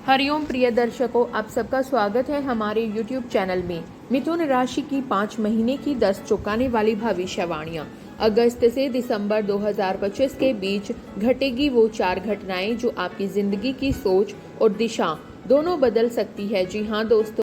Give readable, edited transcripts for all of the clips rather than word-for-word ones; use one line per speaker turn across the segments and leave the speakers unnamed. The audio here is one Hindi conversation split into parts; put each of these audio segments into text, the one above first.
हरिओम प्रिय दर्शकों, आप सबका स्वागत है हमारे YouTube चैनल में। मिथुन राशि की 5 महीने की 10 चौंकाने वाली भविष्यवाणियां। अगस्त से दिसंबर 2025 के बीच घटेगी वो 4 घटनाएं जो आपकी जिंदगी की सोच और दिशा दोनों बदल सकती है। जी हाँ दोस्तों,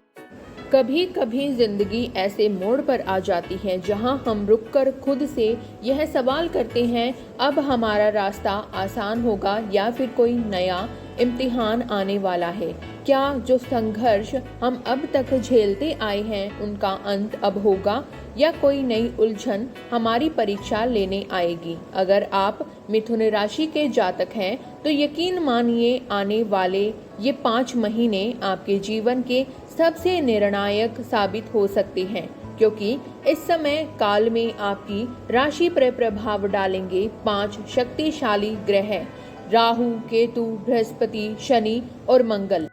कभी कभी जिंदगी ऐसे मोड़ पर आ जाती है जहां हम रुककर खुद से यह सवाल करते हैं, अब हमारा रास्ता आसान होगा या फिर कोई नया इम्तिहान आने वाला है। क्या जो संघर्ष हम अब तक झेलते आए हैं उनका अंत अब होगा या कोई नई उलझन हमारी परीक्षा लेने आएगी। अगर आप मिथुन राशि के जातक हैं तो यकीन मानिए आने वाले ये 5 महीने आपके जीवन के सबसे निर्णायक साबित हो सकते हैं, क्योंकि इस समय काल में आपकी राशि पर प्रभाव डालेंगे 5 शक्तिशाली ग्रह, राहु, केतु, बृहस्पति, शनि और मंगल।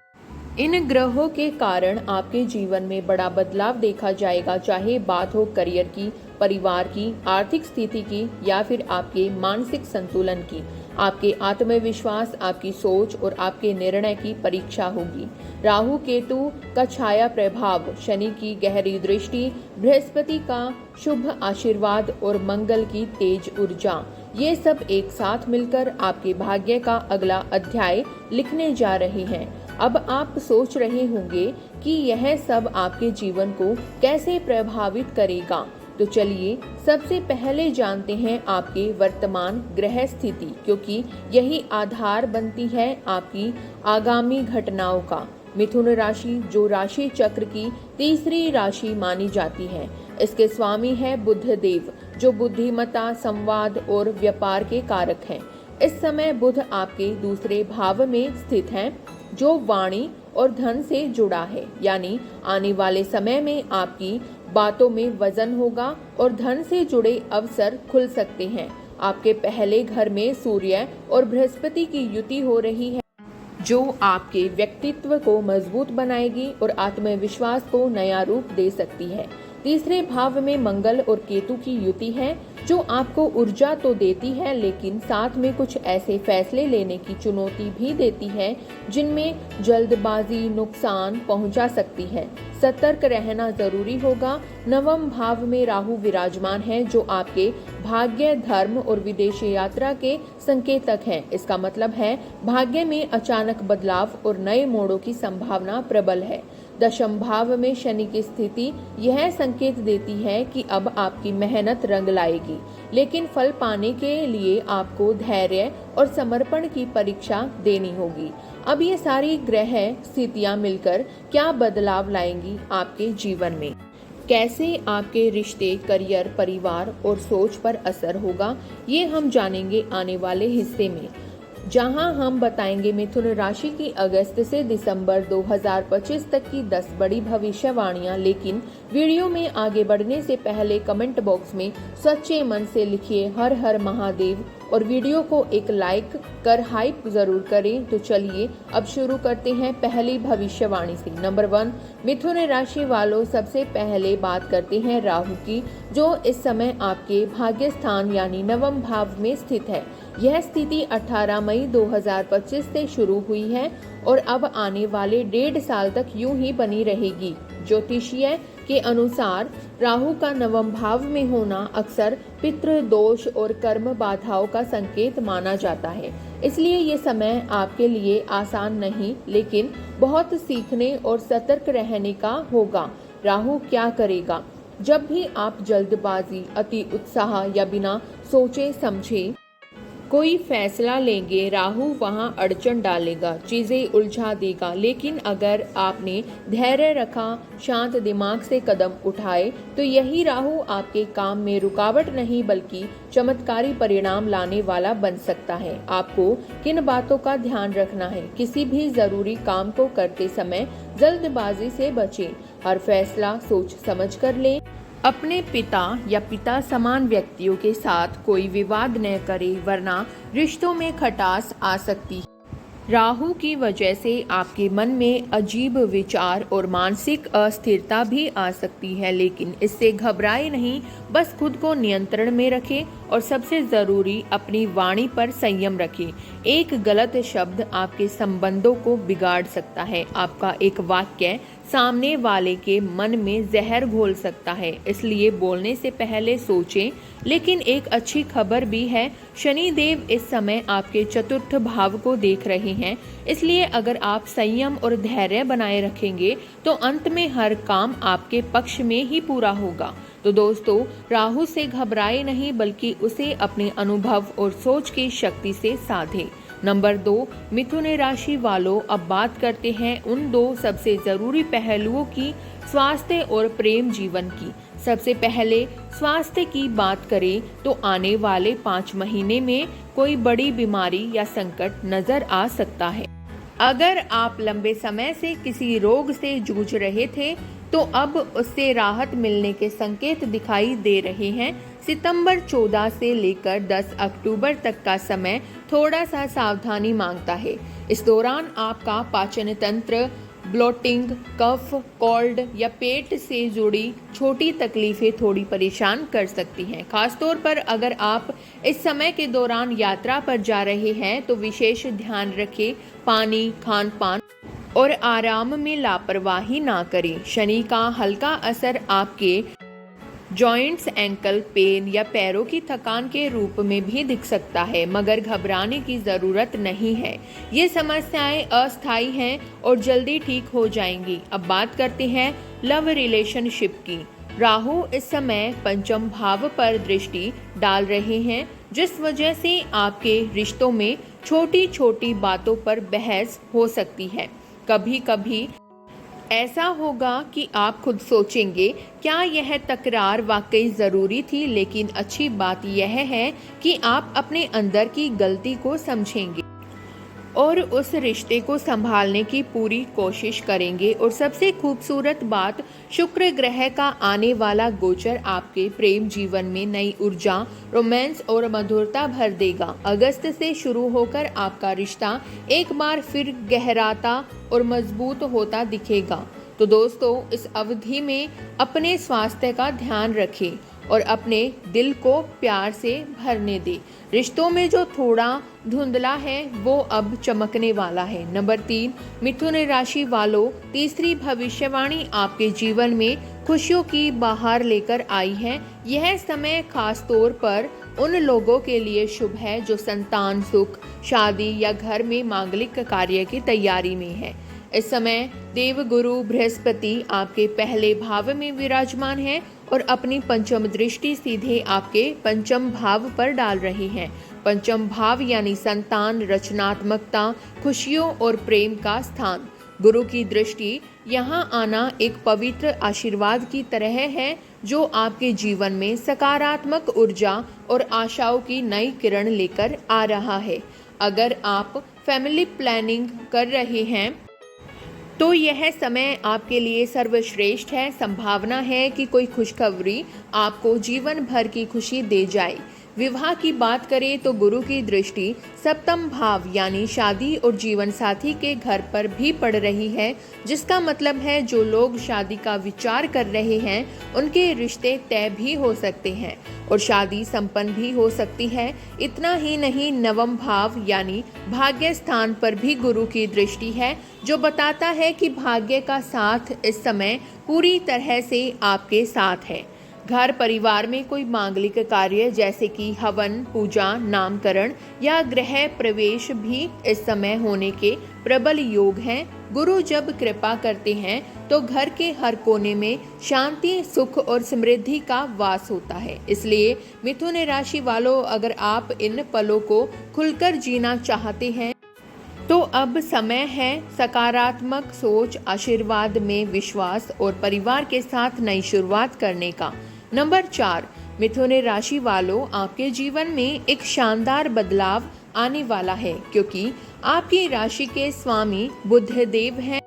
इन ग्रहों के कारण आपके जीवन में बड़ा बदलाव देखा जाएगा, चाहे बात हो करियर की, परिवार की, आर्थिक स्थिति की या फिर आपके मानसिक संतुलन की। आपके आत्मविश्वास, आपकी सोच और आपके निर्णय की परीक्षा होगी। राहु केतु का छाया प्रभाव, शनि की गहरी दृष्टि, बृहस्पति का शुभ आशीर्वाद और मंगल की तेज ऊर्जा, ये सब एक साथ मिलकर आपके भाग्य का अगला अध्याय लिखने जा रहे हैं। अब आप सोच रहे होंगे कि यह सब आपके जीवन को कैसे प्रभावित करेगा, तो चलिए सबसे पहले जानते हैं आपके वर्तमान ग्रह स्थिति, क्योंकि यही आधार बनती है आपकी आगामी घटनाओं का। मिथुन राशि जो राशि चक्र की तीसरी राशि मानी जाती है, इसके स्वामी है बुध देव, जो बुद्धिमत्ता, संवाद और व्यापार के कारक हैं। इस समय बुध आपके दूसरे भाव में स्थित हैं, जो वाणी और धन से जुड़ा है, यानी आने वाले समय में आपकी बातों में वजन होगा और धन से जुड़े अवसर खुल सकते हैं। आपके पहले घर में सूर्य और बृहस्पति की युति हो रही है, जो आपके व्यक्तित्व को मजबूत बनाएगी और आत्मविश्वास को नया रूप दे सकती है। तीसरे भाव में मंगल और केतु की युति है, जो आपको ऊर्जा तो देती है लेकिन साथ में कुछ ऐसे फैसले लेने की चुनौती भी देती है जिनमें जल्दबाजी नुकसान पहुंचा सकती है। सतर्क रहना जरूरी होगा। नवम भाव में राहु विराजमान है, जो आपके भाग्य, धर्म और विदेश यात्रा के संकेतक हैं। इसका मतलब है भाग्य में अचानक बदलाव और नए मोड़ों की संभावना प्रबल है। दशम भाव में शनि की स्थिति यह संकेत देती है कि अब आपकी मेहनत रंग लाएगी, लेकिन फल पाने के लिए आपको धैर्य और समर्पण की परीक्षा देनी होगी। अब ये सारी ग्रह स्थितियां मिलकर क्या बदलाव लाएंगी आपके जीवन में, कैसे आपके रिश्ते, करियर, परिवार और सोच पर असर होगा, ये हम जानेंगे आने वाले हिस्से में, जहां हम बताएंगे मिथुन राशि की अगस्त से दिसंबर 2025 तक की 10 बड़ी भविष्यवाणियां। लेकिन वीडियो में आगे बढ़ने से पहले कमेंट बॉक्स में सच्चे मन से लिखिए हर हर महादेव और वीडियो को एक लाइक कर हाइप जरूर करें। तो चलिए अब शुरू करते हैं पहली भविष्यवाणी से। नंबर 1, मिथुन राशि वालों, सबसे पहले बात करते हैं राहु की, जो इस समय आपके भाग्य स्थान यानी नवम भाव में स्थित है। यह स्थिति 18 मई 2025 से शुरू हुई है और अब आने वाले 1.5 साल तक यूं ही बनी रहेगी। ज्योतिषीय के अनुसार राहु का नवम भाव में होना अक्सर पितृ दोष और कर्म बाधाओं का संकेत माना जाता है। इसलिए ये समय आपके लिए आसान नहीं, लेकिन बहुत सीखने और सतर्क रहने का होगा। राहु क्या करेगा? जब भी आप जल्दबाजी, अति उत्साह या बिना सोचे समझे कोई फैसला लेंगे, राहु वहां अड़चन डालेगा, चीजें उलझा देगा। लेकिन अगर आपने धैर्य रखा, शांत दिमाग से कदम उठाए, तो यही राहु आपके काम में रुकावट नहीं बल्कि चमत्कारी परिणाम लाने वाला बन सकता है। आपको किन बातों का ध्यान रखना है? किसी भी जरूरी काम को करते समय जल्दबाजी से बचें। हर फैसला सोच समझ कर लें। अपने पिता या पिता समान व्यक्तियों के साथ कोई विवाद न करें, वरना रिश्तों में खटास आ सकती है। राहु की वजह से आपके मन में अजीब विचार और मानसिक अस्थिरता भी आ सकती है, लेकिन इससे घबराए नहीं, बस खुद को नियंत्रण में रखें और सबसे जरूरी अपनी वाणी पर संयम रखें। एक गलत शब्द आपके संबंधों को बिगाड़ सकता है। आपका एक वाक्य सामने वाले के मन में जहर घोल सकता है, इसलिए बोलने से पहले सोचें। लेकिन एक अच्छी खबर भी है, शनि देव इस समय आपके चतुर्थ भाव को देख रहे हैं, इसलिए अगर आप संयम और धैर्य बनाए रखेंगे तो अंत में हर काम आपके पक्ष में ही पूरा होगा। तो दोस्तों, राहु से घबराए नहीं, बल्कि उसे अपने अनुभव और सोच की शक्ति से साधे। नंबर 2, मिथुन राशि वालों, अब बात करते हैं उन 2 सबसे जरूरी पहलुओं की, स्वास्थ्य और प्रेम जीवन की। सबसे पहले स्वास्थ्य की बात करें तो आने वाले 5 महीने में कोई बड़ी बीमारी या संकट नजर आ सकता है। अगर आप लंबे समय से किसी रोग से जूझ रहे थे तो अब उससे राहत मिलने के संकेत दिखाई दे रहे हैं। सितंबर 14 से लेकर 10 अक्टूबर तक का समय थोड़ा सा सावधानी मांगता है। इस दौरान आपका पाचन तंत्र, ब्लोटिंग, कफ, कोल्ड या पेट से जुड़ी छोटी तकलीफें थोड़ी परेशान कर सकती हैं। खासतौर पर अगर आप इस समय के दौरान यात्रा पर जा रहे हैं तो विशेष ध्यान रखें, पानी, खान पान और आराम में लापरवाही ना करें। शनि का हल्का असर आपके जॉइंट्स, एंकल पेन या पैरों की थकान के रूप में भी दिख सकता है, मगर घबराने की जरूरत नहीं है। ये समस्याएं अस्थायी हैं और जल्दी ठीक हो जाएंगी। अब बात करते हैं लव रिलेशनशिप की। राहु इस समय पंचम भाव पर दृष्टि डाल रहे हैं, जिस वजह से आपके रिश्तों में छोटी छोटी बातों पर बहस हो सकती है। कभी कभी ऐसा होगा कि आप खुद सोचेंगे, क्या यह तकरार वाकई ज़रूरी थी? लेकिन अच्छी बात यह है कि आप अपने अंदर की गलती को समझेंगे और उस रिश्ते को संभालने की पूरी कोशिश करेंगे। और सबसे खूबसूरत बात, शुक्र ग्रह का आने वाला गोचर आपके प्रेम जीवन में नई ऊर्जा, रोमांस और मधुरता भर देगा। अगस्त से शुरू होकर आपका रिश्ता एक बार फिर गहराता और मजबूत होता दिखेगा। तो दोस्तों, इस अवधि में अपने स्वास्थ्य का ध्यान रखें और अपने दिल को प्यार से भरने दें। रिश्तों में जो थोड़ा धुंधला है वो अब चमकने वाला है। नंबर 3, मिथुन राशि वालों, तीसरी भविष्यवाणी आपके जीवन में खुशियों की बहार लेकर आई है। यह समय खास तौर पर उन लोगों के लिए शुभ है जो संतान सुख, शादी या घर में मांगलिक कार्य की तैयारी में है। इस समय देवगुरु बृहस्पति आपके पहले भाव में विराजमान है और अपनी पंचम दृष्टि सीधे आपके पंचम भाव पर डाल रहे हैं। पंचम भाव यानी संतान, रचनात्मकता, खुशियों और प्रेम का स्थान। गुरु की दृष्टि यहाँ आना एक पवित्र आशीर्वाद की तरह है जो आपके जीवन में सकारात्मक ऊर्जा और आशाओं की नई किरण लेकर आ रहा है। अगर आप फैमिली प्लानिंग कर रहे हैं तो यह समय आपके लिए सर्वश्रेष्ठ है। संभावना है कि कोई खुशखबरी आपको जीवन भर की खुशी दे जाए। विवाह की बात करें तो गुरु की दृष्टि सप्तम भाव यानी शादी और जीवन साथी के घर पर भी पड़ रही है, जिसका मतलब है जो लोग शादी का विचार कर रहे हैं उनके रिश्ते तय भी हो सकते हैं और शादी संपन्न भी हो सकती है। इतना ही नहीं, नवम भाव यानी भाग्य स्थान पर भी गुरु की दृष्टि है, जो बताता है कि भाग्य का साथ इस समय पूरी तरह से आपके साथ है। घर परिवार में कोई मांगलिक कार्य जैसे कि हवन, पूजा, नामकरण या गृह प्रवेश भी इस समय होने के प्रबल योग हैं। गुरु जब कृपा करते हैं तो घर के हर कोने में शांति, सुख और समृद्धि का वास होता है। इसलिए मिथुन राशि वालों, अगर आप इन पलों को खुलकर जीना चाहते हैं तो अब समय है सकारात्मक सोच, आशीर्वाद में विश्वास और परिवार के साथ नई शुरुआत करने का। नंबर 4, मिथुन राशि वालों, आपके जीवन में एक शानदार बदलाव आने वाला है, क्योंकि आपकी राशि के स्वामी बुध देव हैं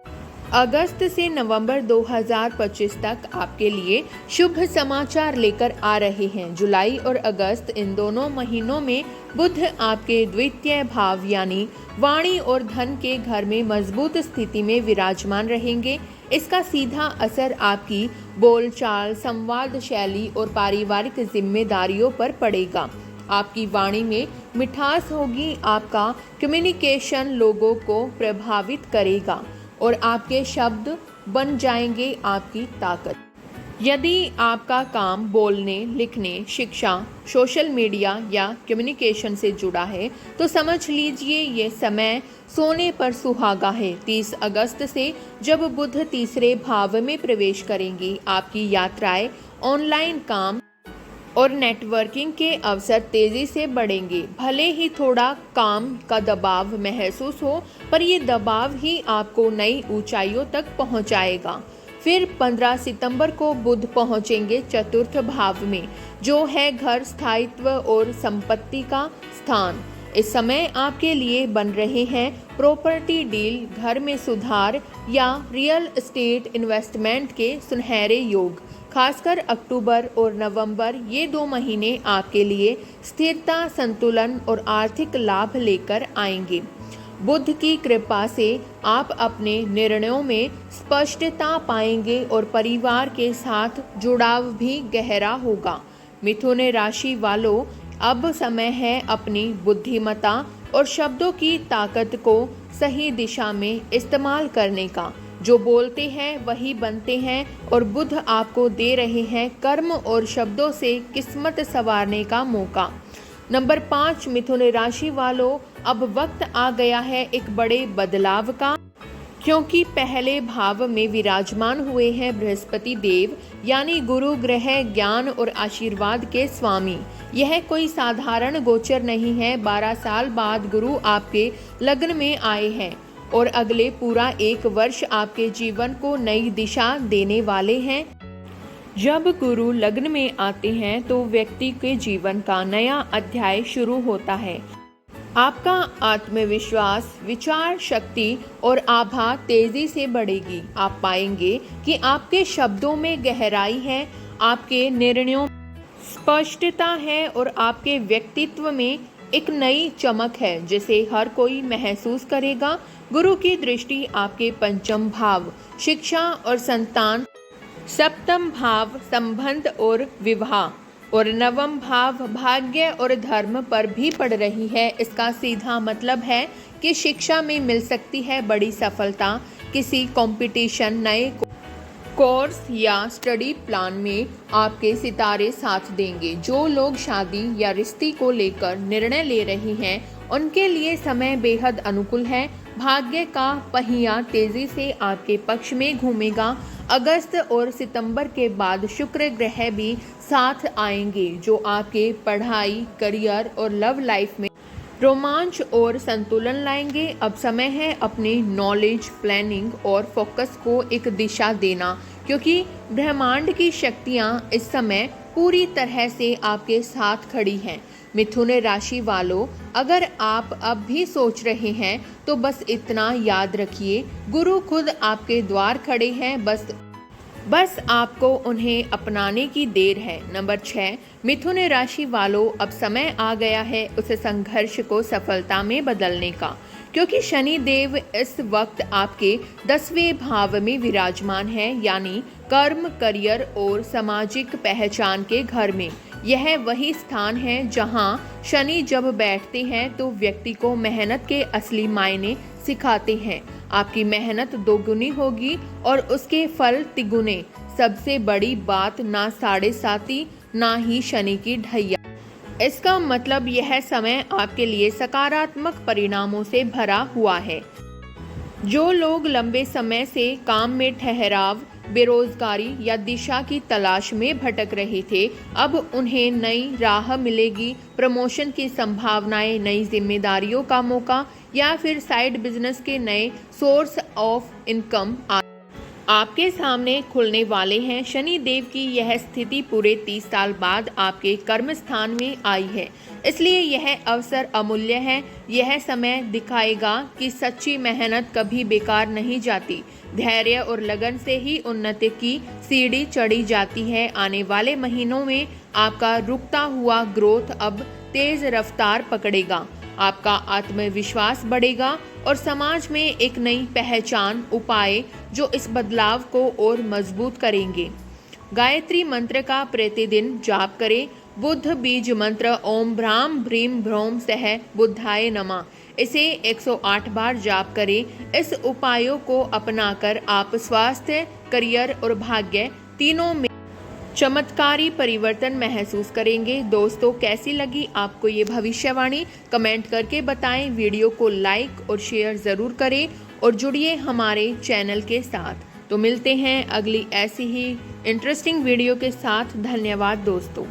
अगस्त से नवंबर 2025 तक आपके लिए शुभ समाचार लेकर आ रहे हैं। जुलाई और अगस्त इन दोनों महीनों में बुध आपके द्वितीय भाव यानी वाणी और धन के घर में मजबूत स्थिति में विराजमान रहेंगे। इसका सीधा असर आपकी बोलचाल, संवाद शैली और पारिवारिक जिम्मेदारियों पर पड़ेगा। आपकी वाणी में मिठास होगी, आपका कम्युनिकेशन लोगों को प्रभावित करेगा और आपके शब्द बन जाएंगे आपकी ताकत। यदि आपका काम बोलने, लिखने, शिक्षा, सोशल मीडिया या कम्युनिकेशन से जुड़ा है तो समझ लीजिए ये समय सोने पर सुहागा है। 30 अगस्त से जब बुध तीसरे भाव में प्रवेश करेंगी, आपकी यात्राएं, ऑनलाइन काम और नेटवर्किंग के अवसर तेजी से बढ़ेंगे। भले ही थोड़ा काम का दबाव महसूस हो, पर ये दबाव ही आपको नई ऊंचाइयों तक पहुंचाएगा। फिर 15 सितंबर को बुध पहुंचेंगे चतुर्थ भाव में, जो है घर, स्थायित्व और संपत्ति का स्थान। इस समय आपके लिए बन रहे हैं प्रॉपर्टी डील, घर में सुधार या रियल एस्टेट इन्वेस्टमेंट के सुनहरे योग। खासकर अक्टूबर और नवंबर, ये 2 महीने आपके लिए स्थिरता, संतुलन और आर्थिक लाभ लेकर आएंगे। बुध की कृपा से आप अपने निर्णयों में स्पष्टता पाएंगे और परिवार के साथ जुड़ाव भी गहरा होगा। मिथुन राशि वालों, अब समय है अपनी बुद्धिमत्ता और शब्दों की ताकत को सही दिशा में इस्तेमाल करने का। जो बोलते हैं वही बनते हैं और बुध आपको दे रहे हैं कर्म और शब्दों से किस्मत संवारने का मौका। नंबर 5, मिथुन राशि वालों, अब वक्त आ गया है एक बड़े बदलाव का, क्योंकि पहले भाव में विराजमान हुए हैं बृहस्पति देव यानी गुरु ग्रह, ज्ञान और आशीर्वाद के स्वामी। यह कोई साधारण गोचर नहीं है। 12 साल बाद गुरु आपके लग्न में आए हैं और अगले पूरा 1 वर्ष आपके जीवन को नई दिशा देने वाले हैं। जब गुरु लग्न में आते हैं तो व्यक्ति के जीवन का नया अध्याय शुरू होता है। आपका आत्मविश्वास, विचार शक्ति और आभा तेजी से बढ़ेगी। आप पाएंगे कि आपके शब्दों में गहराई है, आपके निर्णयों में स्पष्टता है और आपके व्यक्तित्व में एक नई चमक है जिसे हर कोई महसूस करेगा। गुरु की दृष्टि आपके पंचम भाव, शिक्षा और संतान, सप्तम भाव, संबंध और विवाह और नवम भाव, भाग्य और धर्म पर भी पड़ रही है। इसका सीधा मतलब है कि शिक्षा में मिल सकती है बड़ी सफलता। किसी कंपटीशन, नए कोर्स या स्टडी प्लान में आपके सितारे साथ देंगे। जो लोग शादी या रिश्ते को लेकर निर्णय ले रहे हैं उनके लिए समय बेहद अनुकूल है। भाग्य का पहिया तेजी से आपके पक्ष में घूमेगा। अगस्त और सितंबर के बाद शुक्र ग्रह भी साथ आएंगे जो आपके पढ़ाई, करियर और लव लाइफ में रोमांच और संतुलन लाएंगे। अब समय है अपनी नॉलेज, प्लानिंग और फोकस को एक दिशा देना, क्योंकि ब्रह्मांड की शक्तियाँ इस समय पूरी तरह से आपके साथ खड़ी हैं। मिथुन राशि वालों, अगर आप अब भी सोच रहे हैं तो बस इतना याद रखिए, गुरु खुद आपके द्वार खड़े हैं, बस आपको उन्हें अपनाने की देर है। नंबर 6, मिथुन राशि वालों, अब समय आ गया है उस संघर्ष को सफलता में बदलने का, क्योंकि शनि देव इस वक्त आपके 10वें भाव में विराजमान है, यानी कर्म, करियर और सामाजिक पहचान के घर में। यह वही स्थान है जहां शनि जब बैठते हैं तो व्यक्ति को मेहनत के असली मायने सिखाते हैं। आपकी मेहनत दोगुनी होगी और उसके फल तिगुने। सबसे बड़ी बात, ना 7.5 ना ही शनि की ढैया। इसका मतलब यह समय आपके लिए सकारात्मक परिणामों से भरा हुआ है। जो लोग लंबे समय से काम में ठहराव, बेरोजगारी या दिशा की तलाश में भटक रहे थे, अब उन्हें नई राह मिलेगी। प्रमोशन की संभावनाएं, नई जिम्मेदारियों का मौका या फिर साइड बिजनेस के नए सोर्स ऑफ इनकम। आपके सामने खुलने वाले हैं। शनि देव की यह स्थिति पूरे 30 साल बाद आपके कर्म स्थान में आई है, इसलिए यह अवसर अमूल्य है। यह समय दिखाएगा कि सच्ची मेहनत कभी बेकार नहीं जाती। धैर्य और लगन से ही उन्नति की सीढ़ी चढ़ी जाती है। आने वाले महीनों में आपका रुकता हुआ ग्रोथ अब तेज रफ्तार पकड़ेगा। आपका आत्मविश्वास बढ़ेगा और समाज में एक नई पहचान उपाय जो इस बदलाव को और मजबूत करेंगे। गायत्री मंत्र का प्रतिदिन जाप करें। बुद्ध बीज मंत्र ओम भ्राम भ्रीम भ्रौम सह बुद्धाय नमः, इसे 108 बार जाप करें। इस उपायों को अपनाकर आप स्वास्थ्य, करियर और भाग्य तीनों में चमत्कारी परिवर्तन महसूस करेंगे। दोस्तों, कैसी लगी आपको ये भविष्यवाणी? कमेंट करके बताएं। वीडियो को लाइक और शेयर ज़रूर करें और जुड़िए हमारे चैनल के साथ। तो मिलते हैं अगली ऐसी ही इंटरेस्टिंग वीडियो के साथ। धन्यवाद दोस्तों।